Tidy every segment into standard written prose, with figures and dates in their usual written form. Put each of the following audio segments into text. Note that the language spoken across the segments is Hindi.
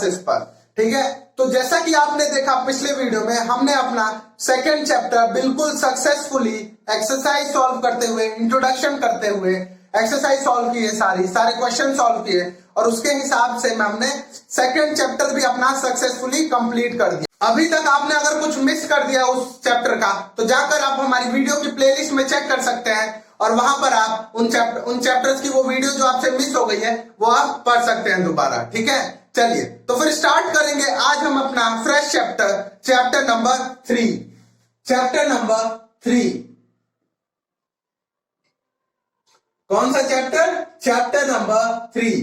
क्लासेस पर। ठीक है, तो जैसा कि आपने देखा पिछले वीडियो में, हमने अपना सेकंड चैप्टर बिल्कुल सक्सेसफुली एक्सरसाइज सॉल्व करते हुए, इंट्रोडक्शन करते हुए एक्सरसाइज सॉल्व किए, सारे क्वेश्चन सॉल्व किए, और उसके हिसाब से हमने सेकंड चैप्टर भी अपना सक्सेसफुली कंप्लीट कर दिया। अभी तक आपने अगर कुछ मिस कर दिया उस चैप्टर का, तो जाकर आप हमारी वीडियो की प्लेलिस्ट में चेक कर सकते हैं, और वहां पर आप उन चैप्टर्स की वो वीडियो जो आपसे मिस हो गई है वो आप पढ़ सकते हैं दोबारा। ठीक है, चलिए तो फिर स्टार्ट करेंगे आज हम अपना fresh chapter number 3। Chapter number 3 कौन सा चैप्टर? Chapter number 3।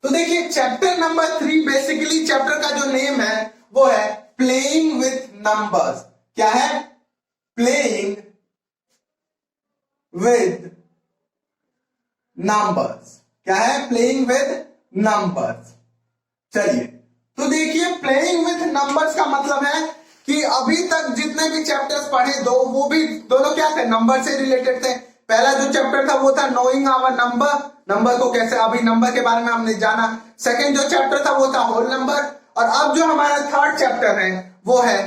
तो देखिए चैप्टर नंबर 3 बेसिकली चैप्टर का जो नेम है वो है प्लेइंग विथ नंबर्स। क्या है? Playing with numbers. क्या है? Playing with numbers. चलिए तो देखिए प्लेइंग विथ नंबर्स का मतलब है कि अभी तक जितने भी चैप्टर्स पढ़े वो भी दोनों क्या थे? नंबर से रिलेटेड थे। पहला जो चैप्टर था वो था नोइंग आवर नंबर को कैसे, अभी नंबर के बारे में हमने जाना। सेकंड जो चैप्टर था वो था होल नंबर, और अब जो हमारा थर्ड चैप्टर है वो है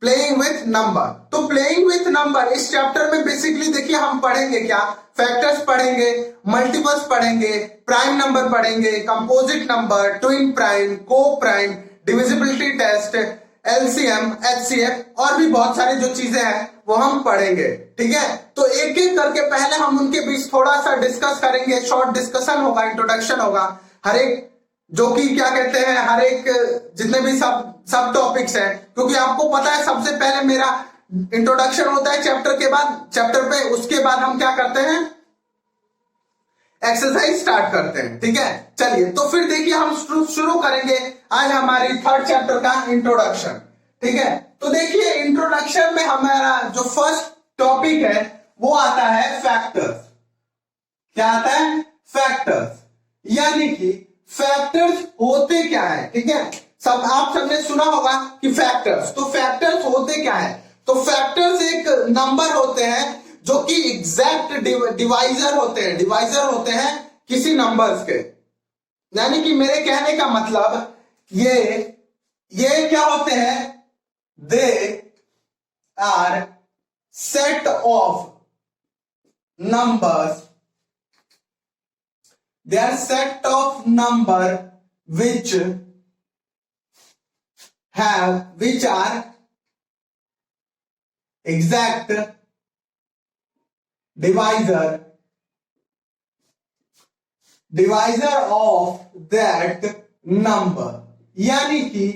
प्लेइंग विथ नंबर। तो प्लेइंग विथ नंबर इस चैप्टर में बेसिकली देखिए हम पढ़ेंगे क्या? फैक्टर्स पढ़ेंगे, मल्टीपल्स पढ़ेंगे, प्राइम नंबर पढ़ेंगे, composite number, twin prime, coprime, divisibility test, LCM, HCF और भी बहुत सारी जो चीजें हैं वो हम पढ़ेंगे। ठीक है, तो एक एक करके पहले हम उनके बीच थोड़ा सा डिस्कस करेंगे, शॉर्ट डिस्कशन होगा, इंट्रोडक्शन होगा, हर एक जो कि क्या कहते हैं, हर एक जितने भी सब टॉपिक्स हैं, क्योंकि आपको पता है सबसे पहले मेरा इंट्रोडक्शन होता है चैप्टर पे, उसके बाद हम क्या करते हैं? एक्सरसाइज स्टार्ट करते हैं। ठीक है, चलिए तो फिर देखिए हम शुरू करेंगे आज हमारी थर्ड चैप्टर का इंट्रोडक्शन। ठीक है, तो देखिए इंट्रोडक्शन में हमारा जो फर्स्ट टॉपिक है वो आता है फैक्टर्स। क्या आता है? फैक्टर्स। यानी कि फैक्टर्स होते क्या है? ठीक है, आप सबने सुना होगा कि फैक्टर्स, तो फैक्टर्स होते क्या है? तो फैक्टर्स एक नंबर होते हैं जो कि एग्जैक्ट डिवाइजर होते हैं किसी नंबर्स के। यानी कि मेरे कहने का मतलब ये क्या होते हैं? They are set of numbers, they are set of number which are exact divisor of that number। यानी कि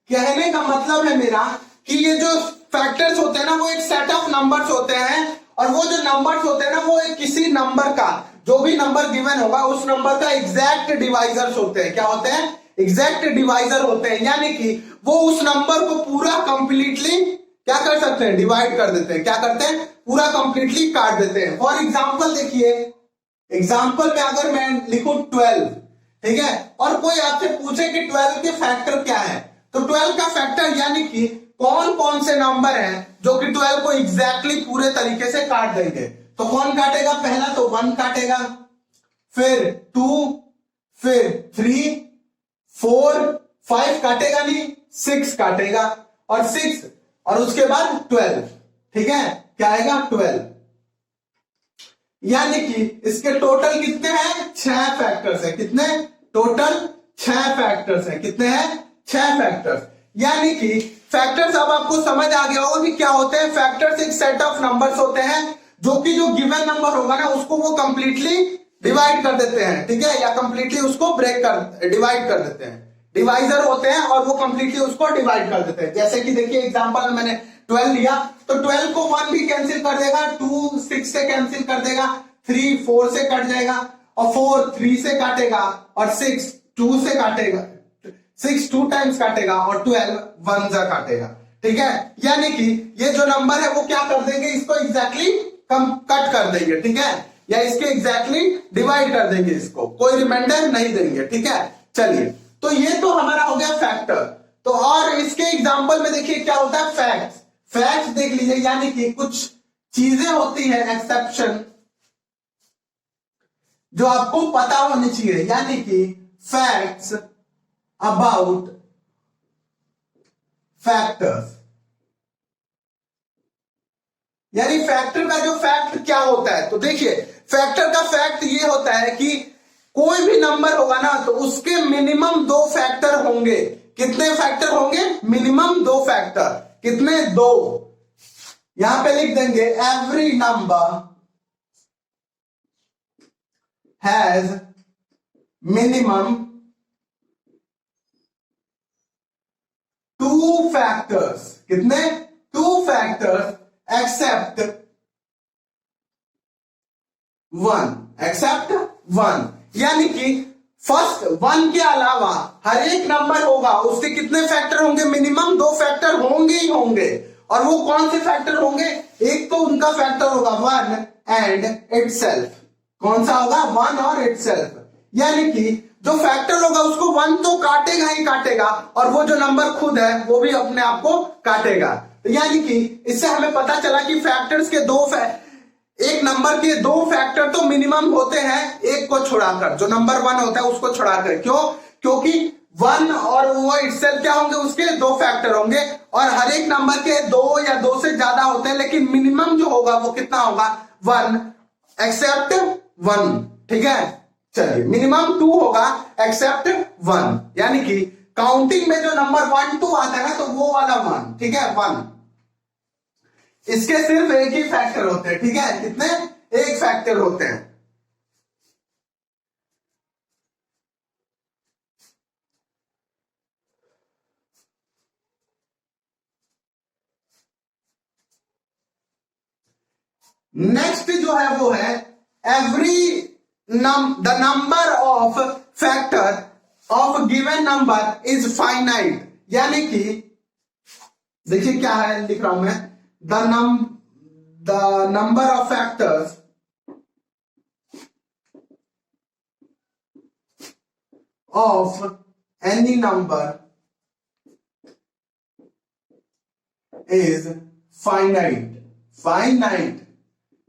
कहने का मतलब है मेरा कि ये जो फैक्टर्स होते हैं ना वो एक सेट ऑफ नंबर्स होते हैं, और वो जो नंबर्स होते हैं ना वो एक किसी नंबर का, जो भी नंबर गिवन होगा उस नंबर का एग्जैक्ट डिवाइजर्स होते हैं। क्या होते हैं? एग्जैक्ट डिवाइजर होते हैं। यानी कि वो उस नंबर को पूरा कंप्लीटली क्या कर सकते हैं? डिवाइड कर देते हैं। क्या करते हैं? पूरा कंप्लीटली काट देते हैं। फॉर एग्जाम्पल देखिए, एग्जाम्पल में अगर मैं लिखूं 12, ठीक है, और कोई आपसे पूछे कि 12 के फैक्टर क्या है, तो 12 का फैक्टर यानी कि कौन कौन से नंबर हैं जो कि 12 को एग्जैक्टली पूरे तरीके से काट देंगे। तो कौन काटेगा? पहला तो 1 काटेगा, फिर 2, फिर 3, 4, 5 काटेगा नहीं, 6 काटेगा, और 6 और उसके बाद 12। ठीक है, क्या आएगा? 12। यानी कि इसके टोटल कितने हैं? 6 फैक्टर्स है। कितने? टोटल 6 फैक्टर्स है। कितने हैं? 6 फैक्टर्स। यानी कि फैक्टर्स अब आपको समझ आ गया होगा कि क्या होते हैं। फैक्टर्स एक सेट ऑफ नंबर्स होते हैं जो कि जो गिवन नंबर होगा ना उसको वो कंप्लीटली डिवाइड कर देते हैं। ठीक है, या कंप्लीटली उसको डिवाइड कर देते हैं। डिवाइजर होते हैं और वो कंप्लीटली उसको डिवाइड कर देते हैं। जैसे कि देखिए एग्जांपल में मैंने 12 लिया, तो 12 को 1 भी कैंसिल कर देगा, 2 6 से कैंसिल कर देगा, 3 4 से कट जाएगा, और 4 3 से काटेगा, और 6 2 से काटेगा, 6 2 टाइम्स काटेगा, और 12 1 जा काटेगा। ठीक है, यानी कि ये जो नंबर है वो क्या कर देंगे? इसको एग्जैक्टली कट कर देंगे। ठीक है, या इसके एग्जैक्टली डिवाइड कर देंगे, इसको कोई रिमाइंडर नहीं देंगे। ठीक है, चलिए तो ये तो हमारा हो गया फैक्टर। तो और इसके एग्जांपल में देखिए क्या होता है? फैक्ट्स देख लीजिए, यानी कि कुछ चीजें होती है एक्सेप्शन जो आपको पता होनी चाहिए। यानी कि फैक्ट्स अबाउट फैक्टर्स। यानी फैक्टर का जो फैक्ट क्या होता है, तो देखिए फैक्टर का फैक्ट ये होता है कि कोई भी नंबर होगा ना तो उसके मिनिमम 2 फैक्टर होंगे। कितने फैक्टर होंगे? Minimum 2 factor. कितने? 2। यहां पे लिख देंगे every number has minimum 2 factors. कितने? 2 फैक्टर्स एक्सेप्ट 1। एक्सेप्ट 1 यानी कि फर्स्ट 1 के अलावा हर एक नंबर होगा उसके कितने फैक्टर होंगे? मिनिमम 2 फैक्टर होंगे ही होंगे। और वो कौन से फैक्टर होंगे? एक तो उनका फैक्टर होगा 1 एंड इटसेल्फ। कौन सा होगा? 1 और इटसेल्फ। यानी कि जो फैक्टर होगा उसको 1 तो काटेगा ही काटेगा और वो जो नंबर खुद है वो भी अपने आप को काटेगा। तो यानी कि इससे हमें पता चला कि फैक्टर्स के एक नंबर के 2 फैक्टर तो मिनिमम होते हैं, एक को छुड़ाकर, जो नंबर 1 होता है उसको छुड़ाकर। क्यों? क्योंकि 1 और वो इटसेल्फ क्या होंगे? उसके 2 फैक्टर होंगे और हर एक नंबर के 2 या 2 से ज्यादा होते हैं, लेकिन मिनिमम जो होगा वो कितना होगा? 1 एक्सेप्ट 1। ठीक है, चलिए मिनिमम 2 होगा एक्सेप्ट 1। यानी कि काउंटिंग में जो नंबर 1 2 आता है ना तो वो वाला 1। ठीक है, 1। इसके सिर्फ एक ही फैक्टर होते हैं। ठीक है, कितने? एक फैक्टर होते हैं। नेक्स्ट जो है वो है every the number of factor of given number is finite. यानी कि देखिए क्या है, लिख रहा हूं मैं, the number of factors of any number is finite. Finite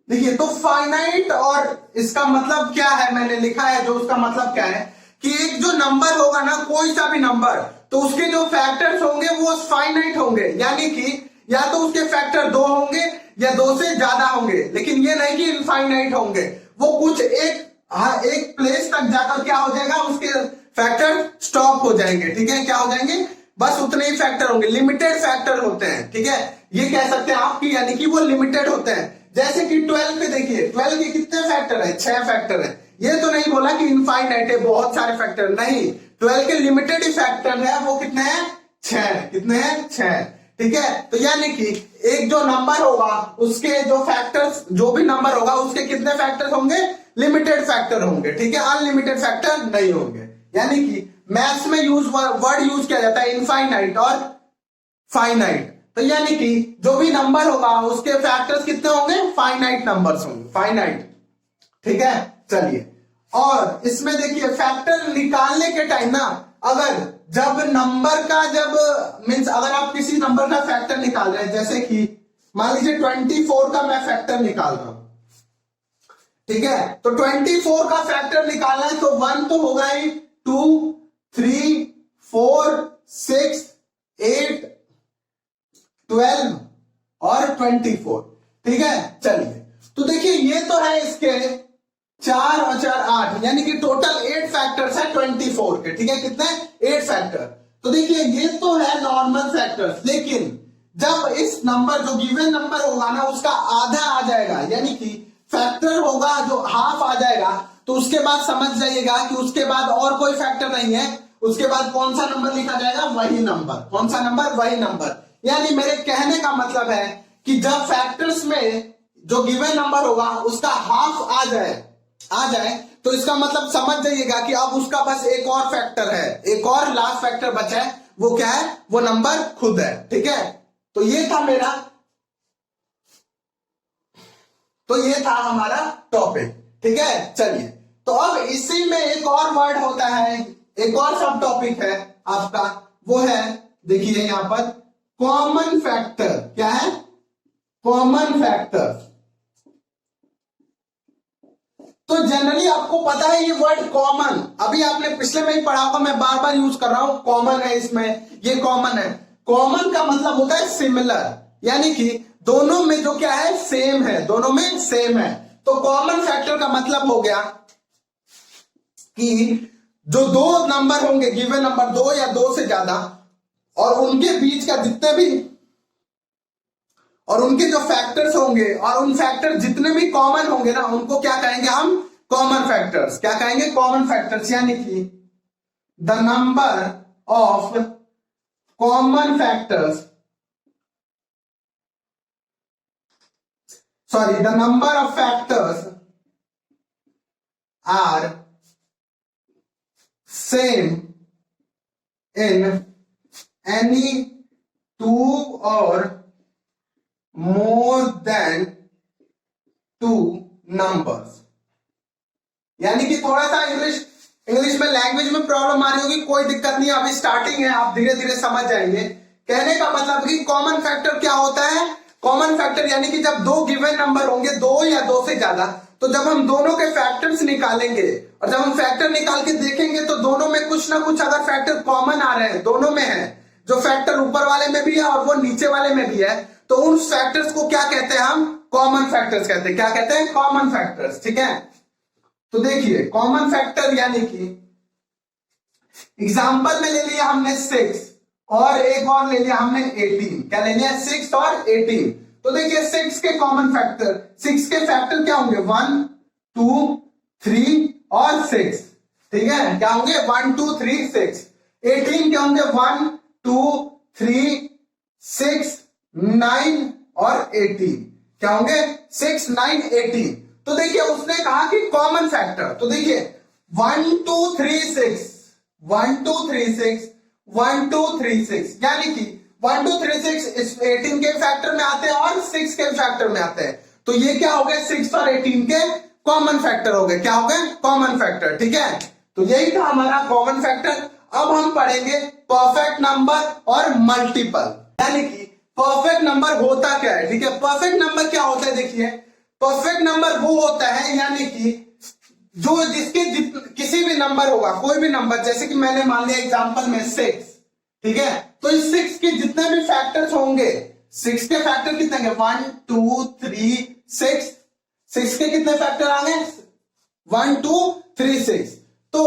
देखिए, तो फाइनाइट और इसका मतलब क्या है मैंने लिखा है, जो उसका मतलब क्या है कि एक जो नंबर होगा ना, कोई सा भी नंबर, तो उसके जो फैक्टर्स होंगे वो फाइनाइट होंगे। यानी कि या तो उसके फैक्टर 2 होंगे या 2 से ज्यादा होंगे, लेकिन ये नहीं कि इनफाइनाइट होंगे। वो कुछ एक प्लेस तक जाकर क्या हो जाएगा, उसके फैक्टर स्टॉप हो जाएंगे। ठीक है, क्या हो जाएंगे? बस उतने ही फैक्टर होंगे, लिमिटेड फैक्टर होते हैं। ठीक है, ये कह सकते हैं आपकी, यानी कि वो लिमिटेड होते हैं। जैसे कि 12 पे देखिए, 12 के कितने फैक्टर है? 6 फैक्टर है। ये तो नहीं बोला कि इनफाइनाइट है, बहुत सारे फैक्टर, नहीं, 12 के लिमिटेड ही फैक्टर है। वो कितने हैं? 6। कितने हैं? 6। ठीक है, तो यानी कि एक जो नंबर होगा उसके जो फैक्टर्स, जो भी नंबर होगा उसके कितने फैक्टर्स होंगे? लिमिटेड फैक्टर होंगे। ठीक है, अनलिमिटेड फैक्टर नहीं होंगे। यानी कि मैथ्स में वर्ड यूज किया जाता है इनफाइनाइट और फाइनाइट। तो यानी कि जो भी नंबर होगा उसके फैक्टर्स कितने होंगे? फाइनाइट नंबर्स होंगे, फाइनाइट। ठीक है, चलिए, और इसमें देखिए फैक्टर निकालने के टाइम ना, अगर जब नंबर का मीन्स अगर आप किसी नंबर का फैक्टर निकाल रहे हैं, जैसे कि मान लीजिए 24 का मैं फैक्टर निकाल रहा हूं। ठीक है, तो 24 का फैक्टर निकालना है तो 1 तो होगा ही, 2 3 4 6 8 12 और 24। ठीक है, चलिए, तो देखिए ये तो है इसके 4 और 4 8, यानी कि टोटल 8 फैक्टर्स है 24 के। ठीक है, कितने? 8 फैक्टर। तो देखिए ये तो है नॉर्मल फैक्टर्स, लेकिन जब इस नंबर, जो गिवन नंबर होगा ना, उसका आधा आ जाएगा, यानी कि फैक्टर होगा जो हाफ आ जाएगा, तो उसके बाद समझ जाइएगा कि उसके बाद और कोई फैक्टर नहीं है। उसके बाद कौन सा नंबर लिखा जाएगा? वही नंबर। कौन सा नंबर? वही नंबर। यानी मेरे कहने का मतलब है कि जब फैक्टर्स में जो गिवन नंबर होगा उसका हाफ आ जाए तो इसका मतलब समझ जाइएगा कि अब उसका बस एक और फैक्टर है, एक और लास्ट फैक्टर बचा है। वो क्या है? वो नंबर खुद है। ठीक है, तो ये था हमारा टॉपिक। ठीक है, चलिए, तो अब इसी में एक और वर्ड होता है, एक और सब टॉपिक है आपका, वो है, देखिए यहां पर कॉमन फैक्टर। क्या है? Common factor. तो जनरली आपको पता है ये वर्ड कॉमन, अभी आपने पिछले में ही पढ़ा होगा, मैं बार बार यूज कर रहा हूं, कॉमन है इसमें, ये कॉमन है। कॉमन का मतलब होता है सिमिलर, यानी कि दोनों में जो क्या है, सेम है, दोनों में सेम है। तो कॉमन फैक्टर का मतलब हो गया कि जो दो नंबर होंगे, गिवन नंबर दो या दो से ज्यादा, और उनके बीच का जितने भी, और उनके जो फैक्टर्स होंगे और उन फैक्टर जितने भी कॉमन होंगे ना, उनको क्या कहेंगे हम, कॉमन फैक्टर्स। क्या कहेंगे, कॉमन फैक्टर्स। यानी कि the number of common factors, sorry, the number of factors are same in any two or more than two numbers। यानी कि थोड़ा सा इंग्लिश में लैंग्वेज में प्रॉब्लम आ रही होगी, कोई दिक्कत नहीं, अभी स्टार्टिंग है, आप धीरे धीरे समझ जाएंगे। कहने का मतलब कि कॉमन फैक्टर क्या होता है, कॉमन फैक्टर यानी कि जब दो गिवन नंबर होंगे, दो या दो से ज्यादा, तो जब हम दोनों के फैक्टर्स निकालेंगे और जब हम फैक्टर निकाल के देखेंगे तो दोनों में कुछ ना कुछ अगर फैक्टर कॉमन आ रहे हैं, दोनों में है, जो फैक्टर ऊपर वाले में भी है और वो नीचे वाले में भी है, तो उन फैक्टर्स को क्या कहते हैं, हम कॉमन फैक्टर्स कहते हैं। क्या कहते हैं, कॉमन फैक्टर्स। ठीक है, तो देखिए कॉमन फैक्टर यानी कि एग्जाम्पल में ले लिया हमने 6 और एक और ले लिया हमने 18। क्या ले लिया, 6 और 18। तो देखिए 6 के कॉमन फैक्टर, 6 के फैक्टर क्या होंगे, 1 2 3 और 6। ठीक है, क्या होंगे, 1 2 3 6। 18 क्या होंगे, 1 2 3 6 9 और 18। क्या होंगे, 6 9 18। तो देखिए उसने कहा कि कॉमन फैक्टर, तो देखिए 1 2 3 6 1 2 3 6 1 2 3 6, यानी कि 1 2 3 6 इस 18 के फैक्टर में आते हैं और 6 के फैक्टर में आते हैं। तो ये क्या हो गए, 6 और 18 के कॉमन फैक्टर हो गए। क्या हो गए, कॉमन फैक्टर। ठीक है, तो यही था हमारा कॉमन फैक्टर। अब हम पढ़ेंगे परफेक्ट नंबर और मल्टीपल, यानी कि परफेक्ट नंबर होता क्या है। ठीक है, परफेक्ट नंबर क्या होता है, देखिए परफेक्ट नंबर वो होता है यानी कि जो जिसके किसी भी नंबर होगा, कोई भी नंबर, जैसे कि मैंने मान लिया एग्जांपल में 6। ठीक है, तो इस 6 के जितने भी फैक्टर्स होंगे, 6 के फैक्टर कितने होंगे, 1 2 3 6। 6 के कितने फैक्टर आ गए, 1 2 3 6। तो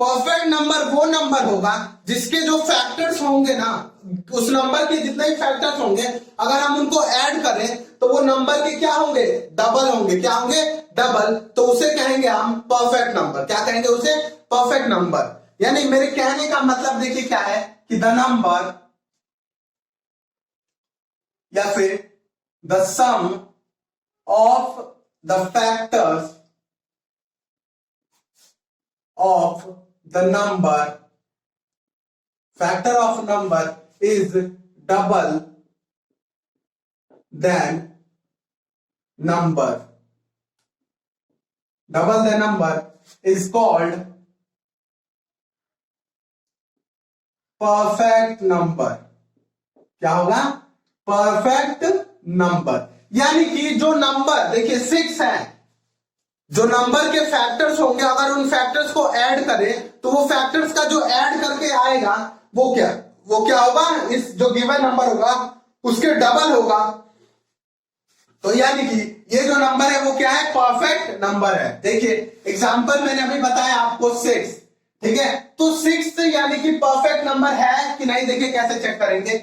परफेक्ट नंबर वो नंबर होगा जिसके जो फैक्टर्स होंगे ना, उस नंबर के जितने भी फैक्टर्स होंगे, अगर हम उनको ऐड करें तो वो नंबर के क्या होंगे, डबल होंगे। क्या होंगे, डबल। तो उसे कहेंगे हम परफेक्ट नंबर। क्या कहेंगे उसे, परफेक्ट नंबर। यानी मेरे कहने का मतलब देखिए क्या है कि द नंबर या फिर the sum of the factors of the number, factor of number is double than number. Double the number is called perfect number. क्या होगा, परफेक्ट नंबर। यानी कि जो नंबर देखिए 6 है, जो नंबर के फैक्टर्स होंगे, अगर उन फैक्टर्स को ऐड करें तो वो फैक्टर्स का जो ऐड करके आएगा वो क्या होगा, इस जो गिवन नंबर होगा उसके डबल होगा। तो यानी कि ये जो नंबर है वो क्या है, परफेक्ट नंबर है। देखिए एग्जांपल मैंने अभी बताया आपको 6। ठीक है, तो 6 यानी कि परफेक्ट नंबर है कि नहीं, देखिए कैसे चेक करेंगे।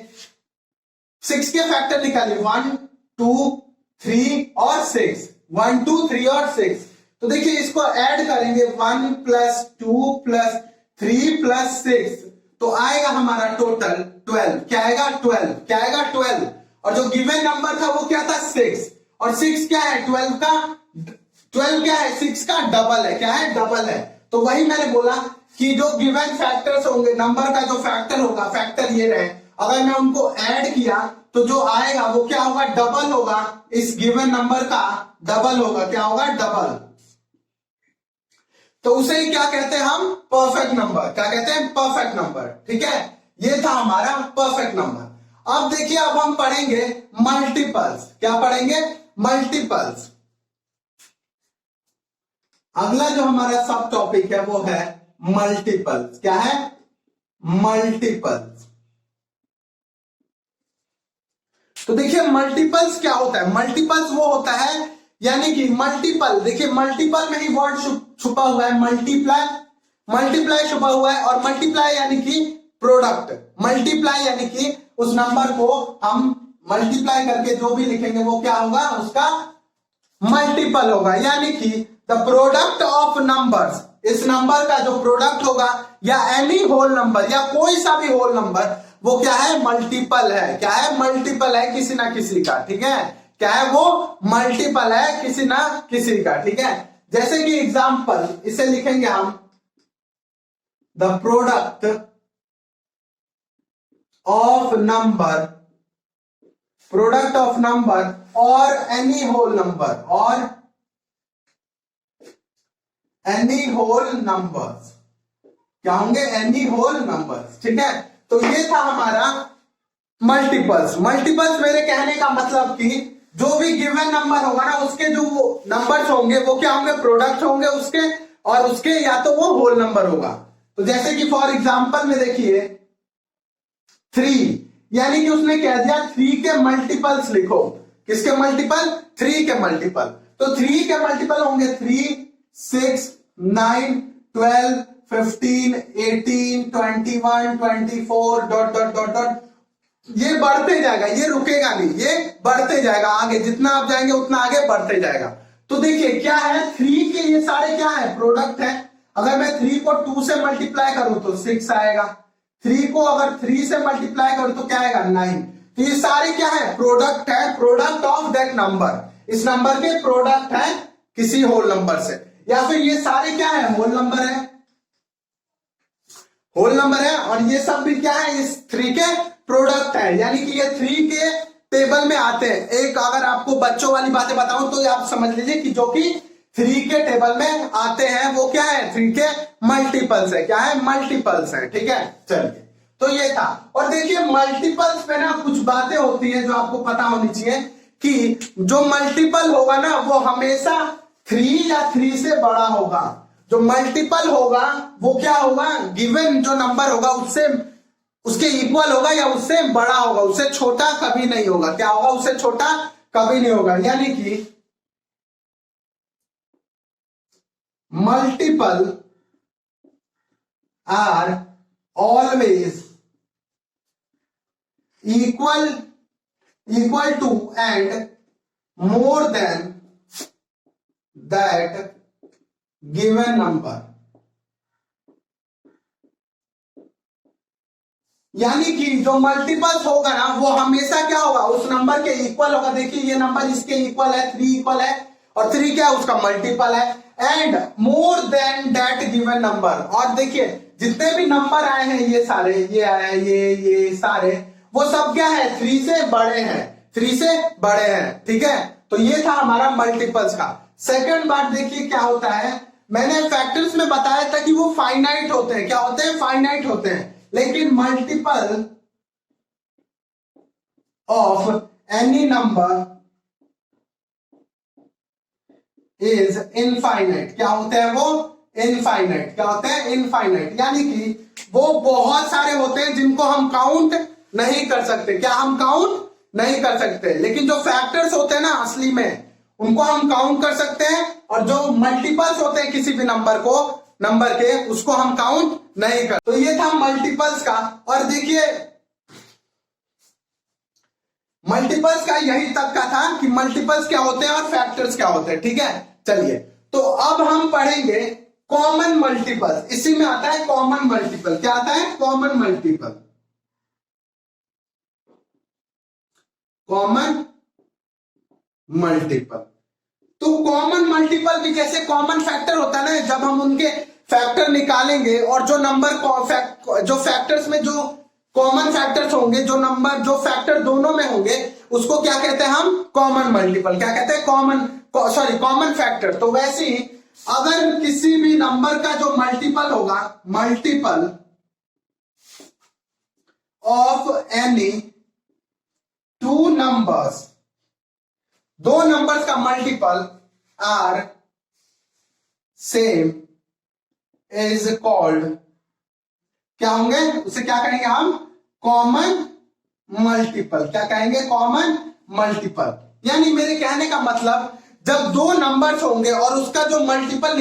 6 के फैक्टर निकालिए, 1 2 3 और 6, 1 2 3 और 6। तो देखिए इसको ऐड करेंगे, 1 + 2 + 3 + 6, तो आएगा हमारा टोटल 12। क्या आएगा, 12। क्या आएगा, 12। और जो गिवन नंबर था वो क्या था, 6। और 6 क्या है, 12 का 12 क्या है, 6 का डबल है। क्या है, डबल है। तो वही मैंने बोला कि जो गिवन फैक्टर्स होंगे, नंबर का जो फैक्टर होगा, फैक्टर ये रहे, अगर मैं उनको ऐड किया तो जो आएगा वो क्या होगा, डबल होगा। इस गिवन नंबर का डबल होगा। क्या होगा, डबल। तो उसे ही क्या कहते हैं हम, परफेक्ट नंबर। क्या कहते हैं, परफेक्ट नंबर। ठीक है, ये था हमारा परफेक्ट नंबर। अब देखिए अब हम पढ़ेंगे मल्टीपल्स। क्या पढ़ेंगे, मल्टीपल्स। अगला जो हमारा सब टॉपिक है वो है मल्टीपल्स। क्या है, मल्टीपल्स। तो देखिए मल्टीपल्स क्या होता है, मल्टीपल्स वो होता है यानी कि मल्टीपल, देखिए मल्टीपल में ही वर्ड छुपा हुआ है, मल्टीप्लाई, मल्टीप्लाई छुपा हुआ है, और मल्टीप्लाई यानी कि प्रोडक्ट, मल्टीप्लाई यानी कि उस नंबर को हम मल्टीप्लाई करके जो भी लिखेंगे वो क्या होगा, उसका मल्टीपल होगा, यानी कि द प्रोडक्ट ऑफ नंबर्स, इस नंबर का जो प्रोडक्ट होगा या एनी होल नंबर या कोई सा भी होल नंबर वो क्या है, मल्टीपल है, क्या है, मल्टीपल है किसी ना किसी का, ठीक है, क्या है वो, मल्टीपल है किसी ना किसी का, ठीक है। जैसे कि एग्जाम्पल इसे लिखेंगे हम, the product of number, product of number और एनी होल नंबर, और एनी होल नंबर्स, क्या होंगे, एनी होल नंबर्स, ठीक है। तो ये था हमारा मल्टीपल्स। मल्टीपल्स मेरे कहने का मतलब कि जो भी गिवन नंबर होगा ना उसके जो नंबर्स होंगे वो क्या होंगे, प्रोडक्ट होंगे उसके, और उसके या तो वो होल नंबर होगा। तो जैसे कि फॉर एग्जांपल में देखिए 3, यानी कि उसने कह दिया 3 के मल्टीपल्स लिखो, किसके मल्टीपल, 3 के मल्टीपल। तो 3 के मल्टीपल होंगे 3, 6, 9, 12, 15, 18, 21, 24 डॉट डॉट डॉट डॉट, ये बढ़ते जाएगा, ये रुकेगा नहीं, ये बढ़ते जाएगा आगे, जितना आप जाएंगे उतना आगे बढ़ते जाएगा। तो देखिए क्या है, 3 के ये सारे क्या है, प्रोडक्ट है। अगर मैं 3 को 2 से मल्टीप्लाई करूं तो 6 आएगा, 3 को अगर 3 से मल्टीप्लाई करूं तो क्या आएगा, 9। तो ये सारे क्या है, प्रोडक्ट है, प्रोडक्ट ऑफ दैट नंबर, इस नंबर के प्रोडक्ट है किसी होल नंबर से, या फिर ये सारे क्या है, होल नंबर है, होल नंबर है, और ये सब भी क्या है, इस 3 के प्रोडक्ट है, यानी कि ये 3 के टेबल में आते हैं। एक अगर आपको बच्चों वाली बातें बताऊं तो आप समझ लीजिए कि जो कि 3 के टेबल में आते हैं वो क्या है, 3 के मल्टीपल्स है, क्या है, मल्टीपल्स है, ठीक है। चलिए तो ये था। और देखिए मल्टीपल्स पे ना कुछ बातें होती है जो आपको पता होनी चाहिए, कि जो मल्टीपल होगा ना वो हमेशा 3 या 3 से बड़ा होगा, जो मल्टीपल होगा वो क्या होगा, गिवन जो नंबर होगा उससे, उसके इक्वल होगा या उससे बड़ा होगा, उससे छोटा कभी नहीं होगा, क्या होगा, उससे छोटा कभी नहीं होगा, यानी कि multiple are always equal to and more than that given number, यानी कि जो मल्टीपल्स होगा ना वो हमेशा क्या होगा, उस नंबर के इक्वल होगा। देखिए ये नंबर इसके इक्वल है, 3 इक्वल है, और 3 क्या है, उसका मल्टीपल है, and more than that given number. और देखिए जितने भी नंबर आए हैं ये सारे, ये आए हैं, ये सारे, वो सब क्या है, 3 से बड़े हैं, 3 से बड़े हैं, ठीक है। तो ये था हमारा मल्टीपल्स का। सेकंड बात देखिए क्या होता है, मैंने फैक्टर्स में बताया था कि वो फाइनाइट होते हैं, क्या होते हैं, फाइनाइट होते हैं, लेकिन multiple of any number is infinite, क्या होते हैं वो, इनफाइनाइट, क्या होते हैं, इनफाइनाइट, यानी कि वो बहुत सारे होते हैं जिनको हम काउंट नहीं कर सकते, क्या हम काउंट नहीं कर सकते, लेकिन जो फैक्टर्स होते हैं ना असली में उनको हम काउंट कर सकते हैं, और जो मल्टीपल्स होते हैं किसी भी नंबर के उसको हम काउंट नहीं कर। तो ये था मल्टीपल्स का। और देखिए मल्टीपल्स का यही तक का था कि मल्टीपल्स क्या होते हैं और फैक्टर्स क्या होते हैं, ठीक है। चलिए तो अब हम पढ़ेंगे कॉमन मल्टीपल, इसी में आता है कॉमन मल्टीपल, क्या आता है, कॉमन मल्टीपल, कॉमन मल्टीपल। तो कॉमन मल्टीपल भी जैसे कॉमन फैक्टर होता है ना, जब हम उनके फैक्टर निकालेंगे और जो नंबर जो फैक्टर्स में जो कॉमन फैक्टर्स होंगे, जो नंबर जो फैक्टर दोनों में होंगे उसको क्या कहते हैं हम, कॉमन मल्टीपल, क्या कहते हैं, कॉमन फैक्टर। तो वैसे ही अगर किसी भी नंबर का जो मल्टीपल होगा, multiple of any 2 numbers, 2 numbers का multiple are same is called, क्या होंगे, उसे क्या कहेंगे हम, कॉमन मल्टीपल। क्या कहेंगे? Common multiple. यानी मेरे कहने का मतलब जब दो नंबर्स होंगे और उसका जो मल्टीपल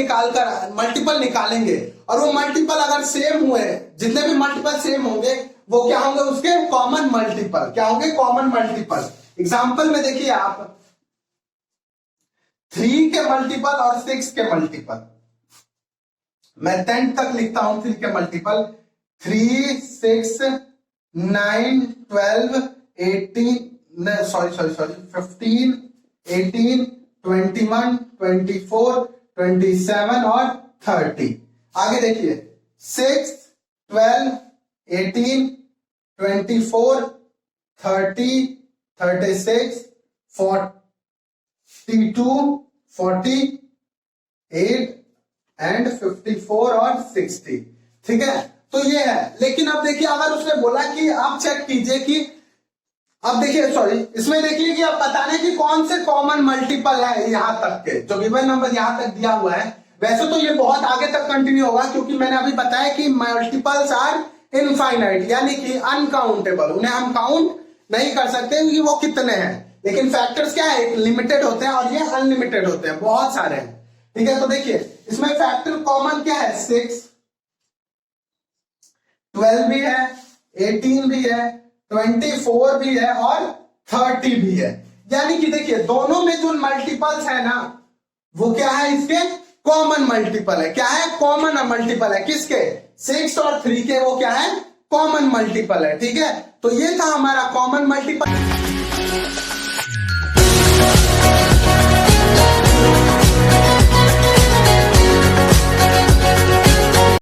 निकालेंगे और वो मल्टीपल अगर सेम हुए, जितने भी मल्टीपल सेम होंगे वो क्या होंगे? उसके कॉमन मल्टीपल। क्या होंगे? Common multiple. एग्जाम्पल में देखिए आप 3 के मल्टीपल और 6 के मल्टीपल, मैं 10 तक लिखता हूं 3 के मल्टीपल। 3, 6, 9, 12, 18, सॉरी 15, 18, 21, 24, 27 और 30। आगे देखिए 6, 12, 18, 24, 30, 36, 42, 48 एंड 54 और 60। ठीक है, तो ये है। लेकिन अब देखिए अगर उसने बोला कि आप चेक कीजिए कि अब देखिए सॉरी इसमें देखिए कि आप बताने कि कौन से कॉमन मल्टीपल है यहां तक के, जो गिवन नंबर यहां तक दिया हुआ है। वैसे तो ये बहुत आगे तक कंटिन्यू होगा क्योंकि मैंने अभी बताया कि मल्टीपल्स आर इनफाइनाइट, यानी कि अनकाउंटेबल, उन्हें हम काउंट नहीं कर सकते कि वो कितने हैं। लेकिन फैक्टर्स क्या है? लिमिटेड होते हैं और ये अनलिमिटेड होते हैं, बहुत सारे हैं। ठीक है, तो देखिए इसमें फैक्टर कॉमन क्या है? 6, 12 भी है, 18 भी है, 24 भी है और 30 भी है। यानी कि देखिए दोनों में जो मल्टीपल्स है ना वो क्या है? इसके कॉमन मल्टीपल है। क्या है? कॉमन मल्टीपल है। किसके? 6 और 3 के वो क्या है? कॉमन मल्टीपल है। ठीक है, तो ये था हमारा कॉमन मल्टीपल।